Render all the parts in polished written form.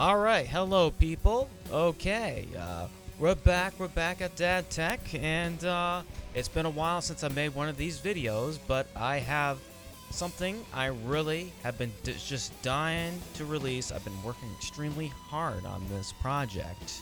All right, hello people. Okay, we're back at Dad Tech, and it's been a while since I made one of these videos, but I have something I really have been just dying to release. I've been working extremely hard on this project.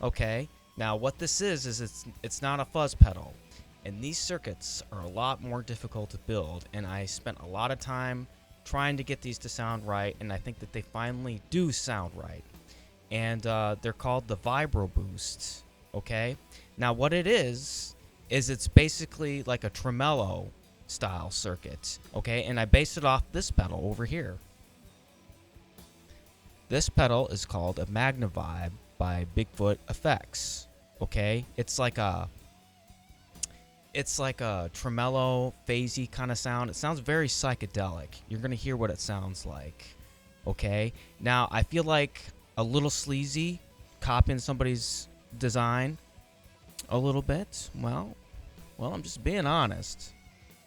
Okay, now what this is it's not a fuzz pedal, and these circuits are a lot more difficult to build, and I spent a lot of time trying to get these to sound right, and I think that they finally do sound right. And they're called the VIBRO-BOOST. Okay, now what it is it's basically like a tremolo style circuit. Okay, and I based it off this pedal over here. This pedal is called a Magnavibe by Bigfoot Effects. Okay, it's like a tremolo, phasey kind of sound. It sounds very psychedelic. You're gonna hear what it sounds like. Okay, now I feel like a little sleazy, copying somebody's design a little bit. Well, I'm just being honest.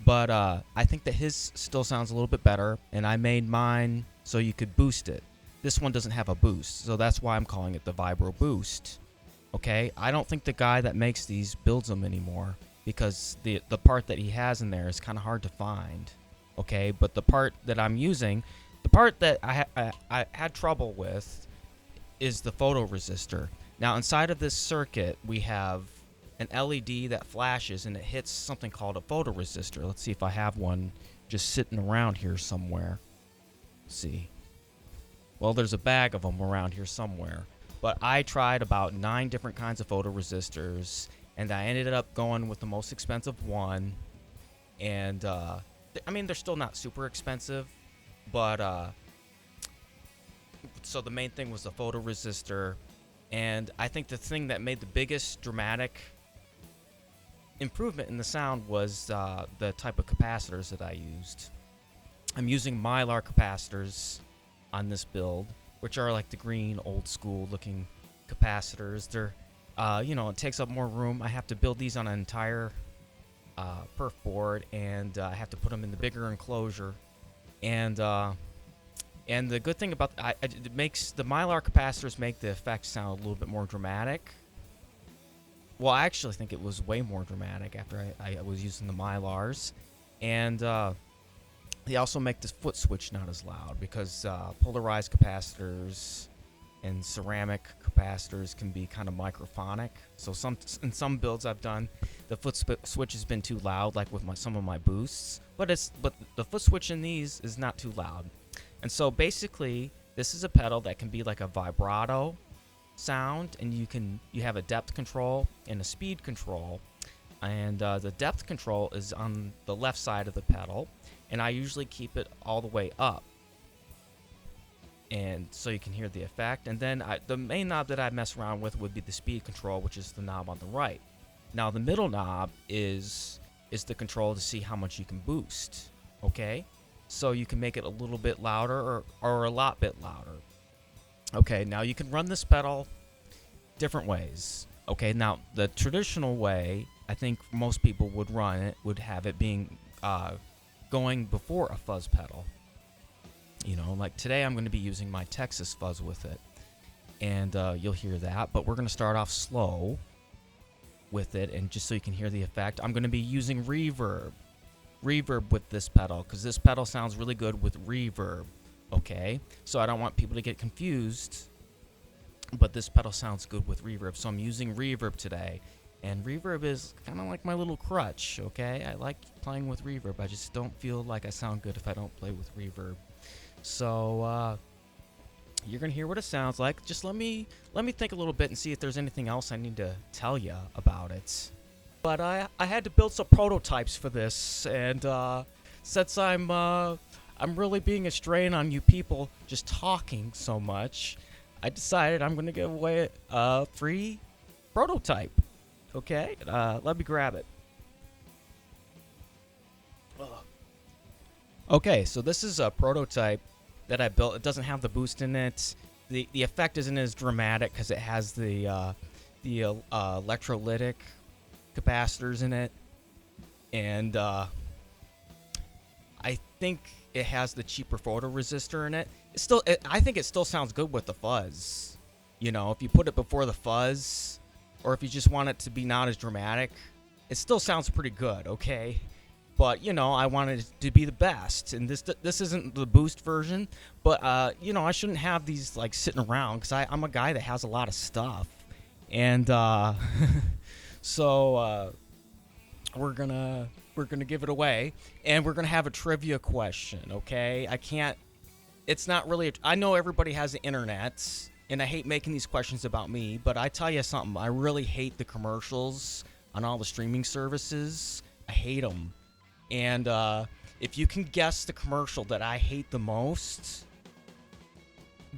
But I think that his still sounds a little bit better, and I made mine so you could boost it. This one doesn't have a boost, so that's why I'm calling it the VIBRO-BOOST. Okay, I don't think the guy that makes these builds them anymore, because the part that he has in there is kind of hard to find. Okay, but the part that I'm using, the part that I had trouble with is the photoresistor. Now inside of this circuit we have an LED that flashes and it hits something called a photoresistor. Let's see if I have one just sitting around here somewhere. Let's see. Well, there's a bag of them around here somewhere. But I tried about 9 different kinds of photoresistors, and I ended up going with the most expensive one. And I mean, they're still not super expensive, but so the main thing was the photoresistor. And I think the thing that made the biggest dramatic improvement in the sound was the type of capacitors that I used. I'm using Mylar capacitors on this build, which are like the green, old school looking capacitors. They're, it takes up more room. I have to build these on an entire perf board, and I have to put them in the bigger enclosure. And the good thing about it makes the Mylar capacitors make the effects sound a little bit more dramatic. Well, I actually think it was way more dramatic after I was using the Mylars. And they also make this foot switch not as loud, because polarized capacitors and ceramic capacitors can be kind of microphonic. So in some builds I've done, the foot switch has been too loud, like with some of my boosts. But the foot switch in these is not too loud. And so basically, this is a pedal that can be like a vibrato sound, and you have a depth control and a speed control. And the depth control is on the left side of the pedal, and I usually keep it all the way up, and so you can hear the effect. And then the main knob that I mess around with would be the speed control, which is the knob on the right. Now the middle knob is the control to see how much you can boost. Okay, so you can make it a little bit louder or a lot bit louder. Okay, now you can run this pedal different ways. Okay, now the traditional way I think most people would run it would have it being going before a fuzz pedal. Like today I'm going to be using my Texas fuzz with it, and you'll hear that. But we're going to start off slow with it, and just so you can hear the effect, I'm going to be using reverb with this pedal, because this pedal sounds really good with reverb. Okay, so I don't want people to get confused, but this pedal sounds good with reverb, so I'm using reverb today. And reverb is kind of like my little crutch. Okay, I like playing with reverb. I just don't feel like I sound good if I don't play with reverb. So you're gonna hear what it sounds like. Just let me think a little bit and see if there's anything else I need to tell you about it. But I had to build some prototypes for this, and since I'm really being a strain on you people just talking so much, I decided I'm gonna give away a free prototype. Okay, let me grab it. Okay, so this is a prototype that I built. It doesn't have the boost in it. The effect isn't as dramatic because it has the electrolytic capacitors in it, and I think it has the cheaper photoresistor in it. I think it still sounds good with the fuzz. You know, if you put it before the fuzz, or if you just want it to be not as dramatic, it still sounds pretty good, okay? But, you know, I wanted it to be the best, and this isn't the boost version, but, you know, I shouldn't have these, like, sitting around, because I'm a guy that has a lot of stuff, and, so, we're gonna give it away, and we're gonna have a trivia question, okay? It's not really, I know everybody has the internet, and I hate making these questions about me, but I tell you something, I really hate the commercials on all the streaming services. I hate them. And if you can guess the commercial that I hate the most,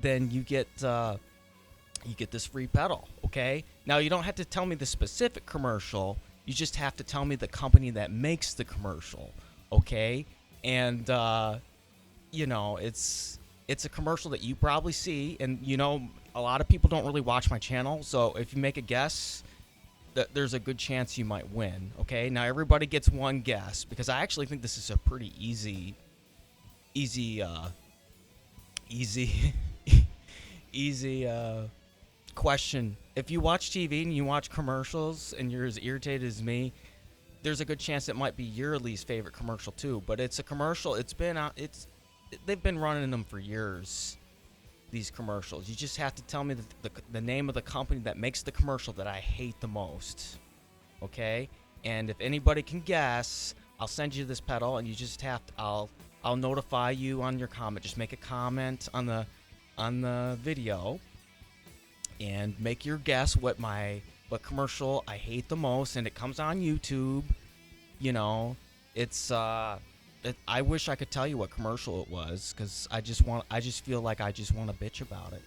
then you get this free pedal, okay? Now, you don't have to tell me the specific commercial. You just have to tell me the company that makes the commercial, okay? And, you know, it's a commercial that you probably see. And, you know, a lot of people don't really watch my channel. So if you make a guess, there's a good chance you might win, okay? Now, everybody gets one guess, because I actually think this is a pretty easy question. If you watch TV and you watch commercials and you're as irritated as me, there's a good chance it might be your least favorite commercial too. But it's a commercial. They've been running them for years, these commercials. You just have to tell me the name of the company that makes the commercial that I hate the most, okay? And if anybody can guess, I'll send you this pedal, and you just have to, I'll notify you on your comment. Just make a comment on the video and make your guess what commercial I hate the most, and it comes on YouTube. You know, it's I wish I could tell you what commercial it was, because I just feel like I just want to bitch about it.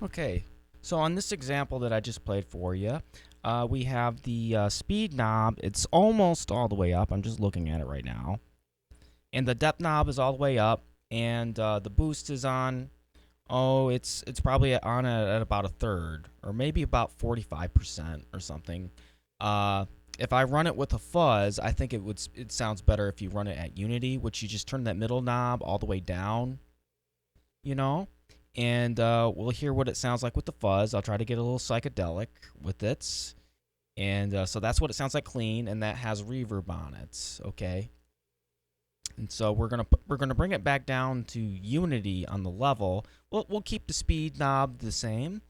Okay, so on this example that I just played for you, we have the speed knob. It's almost all the way up. I'm just looking at it right now. And the depth knob is all the way up, and the boost is on, it's probably on at about a third, or maybe about 45% or something. If I run it with a fuzz, I think it sounds better if you run it at unity, which you just turn that middle knob all the way down, you know? And we'll hear what it sounds like with the fuzz. I'll try to get a little psychedelic with it. And so that's what it sounds like clean, and that has reverb on it, okay? And so we're gonna bring it back down to unity on the level. We'll keep the speed knob the same,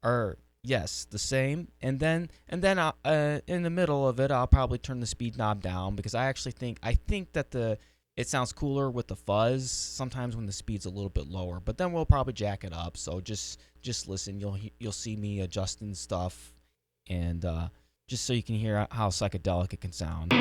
or yes, the same. And then in the middle of it, I'll probably turn the speed knob down, because I think that it sounds cooler with the fuzz sometimes when the speed's a little bit lower. But then we'll probably jack it up. So just listen. You'll see me adjusting stuff, and just so you can hear how psychedelic it can sound.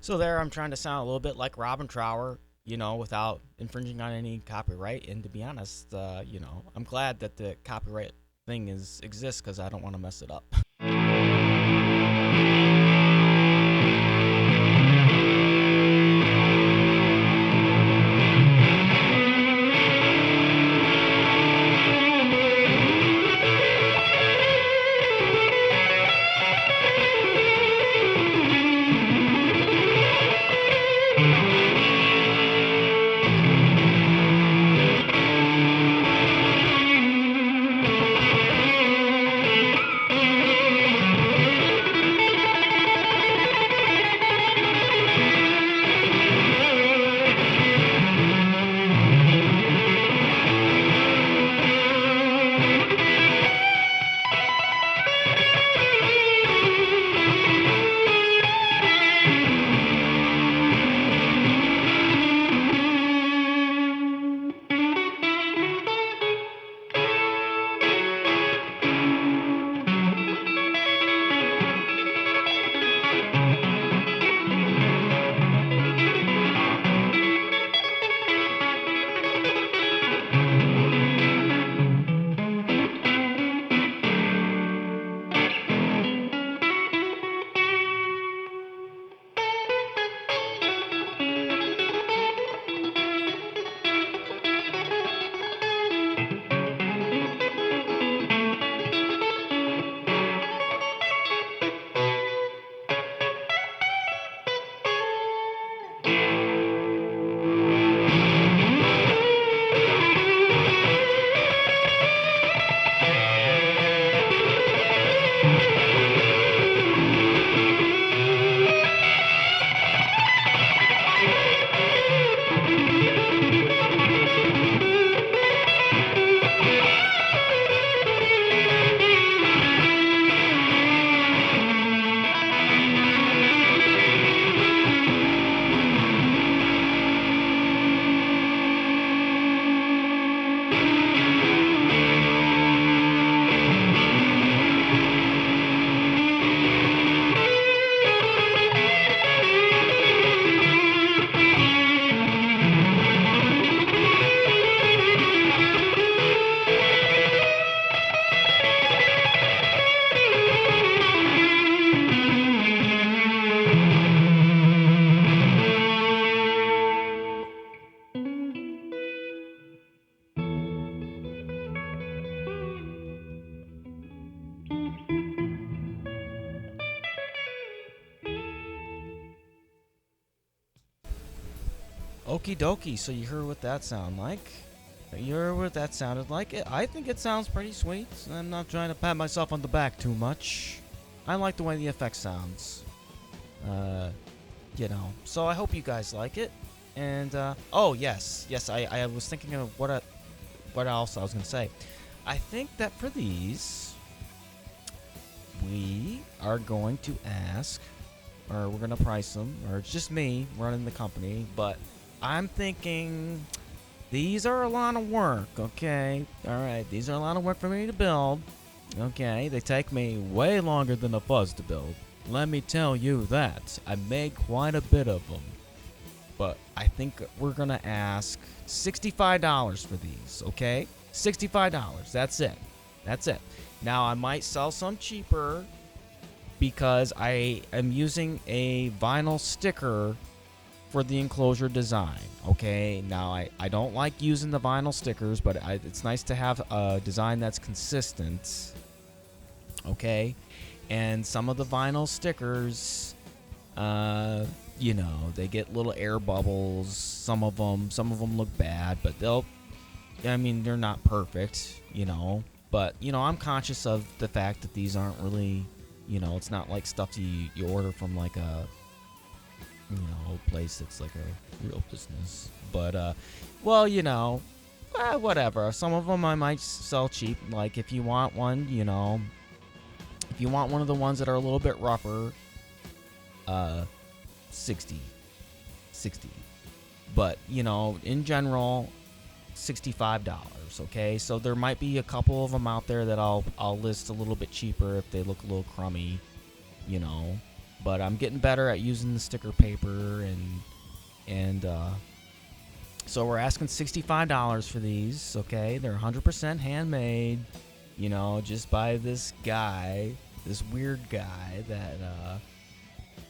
So there, I'm trying to sound a little bit like Robin Trower, without infringing on any copyright. And to be honest, I'm glad that the copyright thing exists because I don't want to mess it up. Okie dokie, so you heard what that sounded like. I think it sounds pretty sweet. I'm not trying to pat myself on the back too much. I like the way the effect sounds. So I hope you guys like it. And, I was thinking of what else I was going to say. I think that for these, we are going to ask, or we're going to price them, or it's just me running the company, but I'm thinking these are a lot of work, okay? Alright, these are a lot of work for me to build, okay? They take me way longer than a fuzz to build. Let me tell you that. I made quite a bit of them. But I think we're going to ask $65 for these, okay? $65, that's it. Now, I might sell some cheaper because I am using a vinyl sticker for the enclosure design, okay? Now, I don't like using the vinyl stickers, but it's nice to have a design that's consistent, okay? And some of the vinyl stickers, they get little air bubbles. Some of them look bad, but they're not perfect, But, I'm conscious of the fact that these aren't really, it's not like stuff you order from like a, place that's like a real business. But, whatever. Some of them I might sell cheap. Like if you want one, if you want one of the ones that are a little bit rougher, 60. But, in general, $65, okay? So there might be a couple of them out there that I'll list a little bit cheaper if they look a little crummy, but I'm getting better at using the sticker paper, and so we're asking $65 for these. Okay, they're 100% handmade, you know, just by this guy, this weird guy that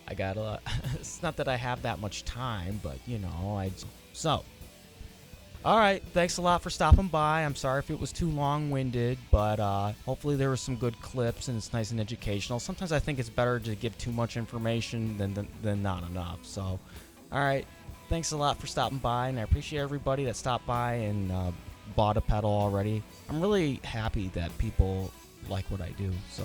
I got a lot. It's not that I have that much time, but you know, so all right, thanks a lot for stopping by. I'm sorry if it was too long-winded, but hopefully there were some good clips and it's nice and educational. Sometimes I think it's better to give too much information than not enough. So, all right, thanks a lot for stopping by, and I appreciate everybody that stopped by and bought a pedal already. I'm really happy that people like what I do, so